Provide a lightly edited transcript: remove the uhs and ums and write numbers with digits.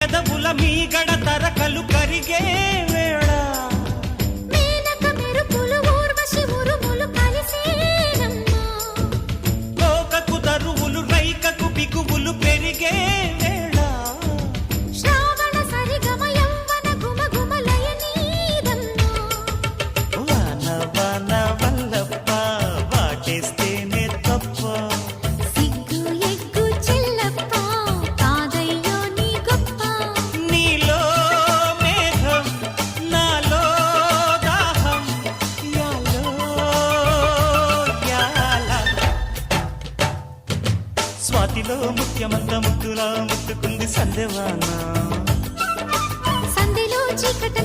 పెదవుల మీగడ తరకలు కరిగే వేళ మేనక మెరుపులు ఊర్వశి ఉరుములు కలిసేనమ్మా కోకకు దరువులు రైకకు బిగువులు పెరిగే వేళ శ్రావణ సరిగమ యవ్వన గుమ గుమ లయనీదమ్మా వాన వాన వల్లప్ప వాటేస్తేనే తప్ప సిగ్గు ఎగ్గు చెల్లప్ప కాదయ్యో నీ గొప్ప నీలో మేఘం నాలో దాహం యాలో యాల స్వాతిలో ముత్యమంత ముద్దులా ముట్టుకుంది సందెవాన సంధిలో చీకట